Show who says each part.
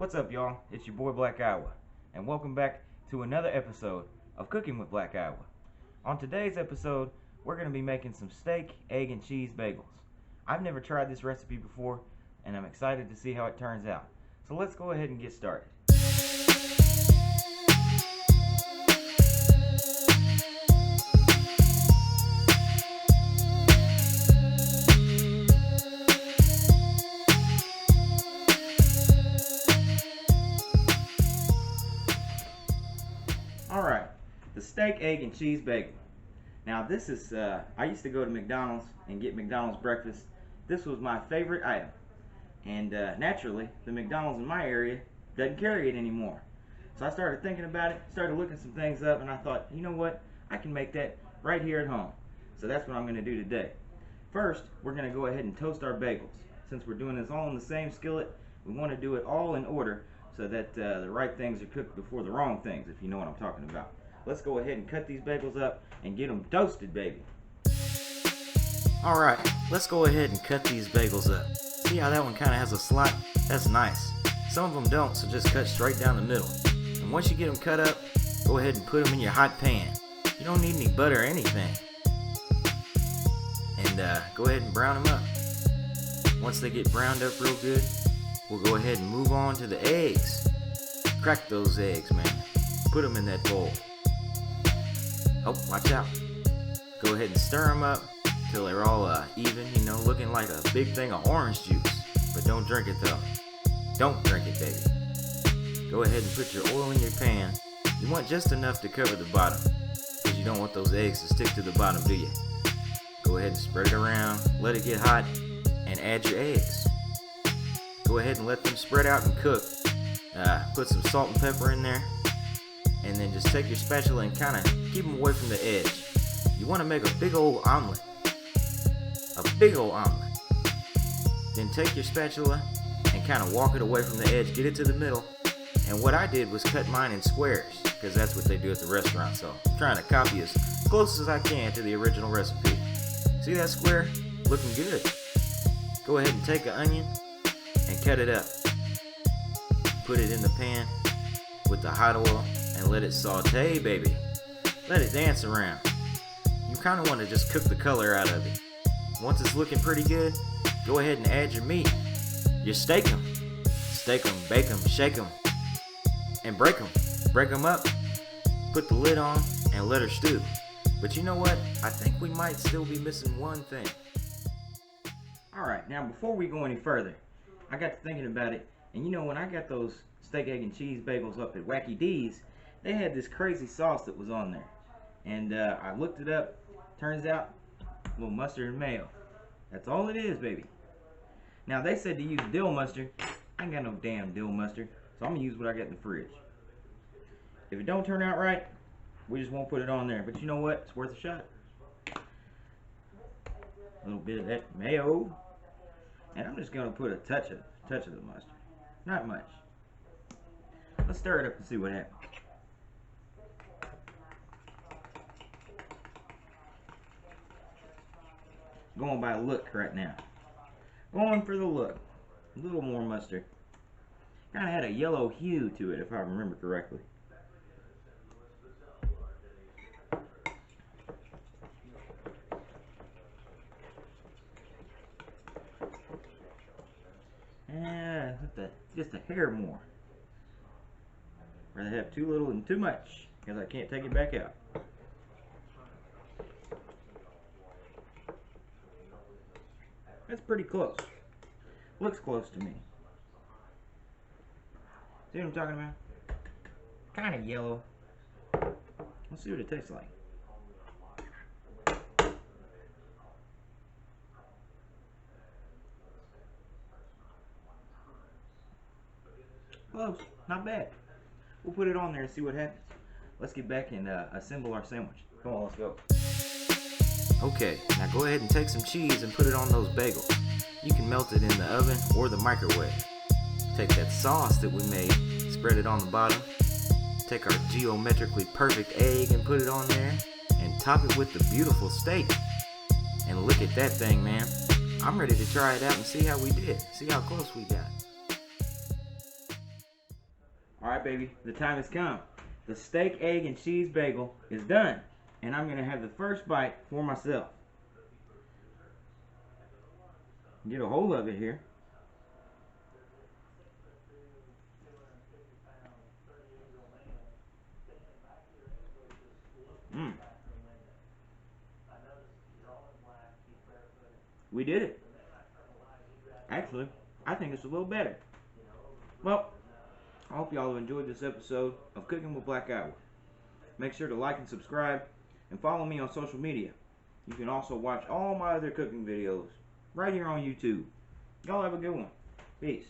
Speaker 1: What's up, y'all? It's your boy Black Iowa, and welcome back to another episode of Cooking with Black Iowa. On today's episode, we're going to be making some steak, egg, and cheese bagels. I've never tried this recipe before, and I'm excited to see how it turns out. So let's go ahead and get started. Alright, the steak, egg, and cheese bagel. Now this is, I used to go to McDonald's and get McDonald's breakfast. This was my favorite item. And naturally, the McDonald's in my area doesn't carry it anymore. So I started thinking about it, started looking some things up, and I thought, you know what? I can make that right here at home. So that's what I'm going to do today. First, we're going to go ahead and toast our bagels. Since we're doing this all in the same skillet, we want to do it all in order so that the right things are cooked before the wrong things, if you know what I'm talking about. Let's go ahead and cut these bagels up and get them toasted, baby. Alright, let's go ahead and cut these bagels up. See how that one kind of has a slot? That's nice. Some of them don't, so just cut straight down the middle. And once you get them cut up, go ahead and put them in your hot pan. You don't need any butter or anything. And go ahead and brown them up. Once they get browned up real good, we'll go ahead and move on to the eggs. Crack those eggs, man. Put them in that bowl. Oh, watch out. Go ahead and stir them up till they're all even, you know, looking like a big thing of orange juice. But don't drink it though. Don't drink it, baby. Go ahead and put your oil in your pan. You want just enough to cover the bottom, because you don't want those eggs to stick to the bottom, do you? Go ahead and spread it around, let it get hot, and add your eggs. Go ahead and let them spread out and cook. Put some salt and pepper in there, and then just take your spatula and kind of keep them away from the edge. You want to make a big old omelet. A big old omelet. Then take your spatula and kind of walk it away from the edge, get it to the middle. And what I did was cut mine in squares, because that's what they do at the restaurant. So I'm trying to copy as close as I can to the original recipe. See that square? Looking good. Go ahead and take an onion and cut it up. Put it in the pan with the hot oil and let it saute, baby. Let it dance around. You kind of want to just cook the color out of it. Once it's looking pretty good, go ahead and add your meat. You steak them. Steak them, bake them, shake them, and break them. Break them up, put the lid on, and let her stew. But you know what? I think we might still be missing one thing. Alright, now before we go any further, I got to thinking about it, and you know, when I got those steak, egg, and cheese bagels up at Wacky D's, they had this crazy sauce that was on there. And I looked it up. Turns out, a little mustard and mayo. That's all it is, baby. Now, they said to use dill mustard. I ain't got no damn dill mustard, so I'm going to use what I got in the fridge. If it don't turn out right, we just won't put it on there. But you know what? It's worth a shot. A little bit of that mayo. And I'm just going to put a touch of the mustard. Not much. Let's stir it up and see what happens. Going by look right now. Going for the look. A little more mustard. Kind of had a yellow hue to it, if I remember correctly. Just a hair more. Rather have too little than too much, because I can't take it back out. That's pretty close. Looks close to me. See what I'm talking about? Kind of yellow. Let's see what it tastes like. Close. Not bad. We'll put it on there and see what happens. Let's get back and assemble our sandwich. Come on, let's go. Okay, now go ahead and take some cheese and put it on those bagels. You can melt it in the oven or the microwave. Take that sauce that we made, spread it on the bottom. Take our geometrically perfect egg and put it on there. And top it with the beautiful steak. And look at that thing, man. I'm ready to try it out and see how we did. See how close we got. Alright, baby, the time has come. The steak, egg, and cheese bagel is done. And I'm going to have the first bite for myself. Get a hold of it here. Mmm. We did it. Actually, I think it's a little better. Well, I hope y'all have enjoyed this episode of Cooking with Black Iowa. Make sure to like and subscribe and follow me on social media. You can also watch all my other cooking videos right here on YouTube. Y'all have a good one. Peace.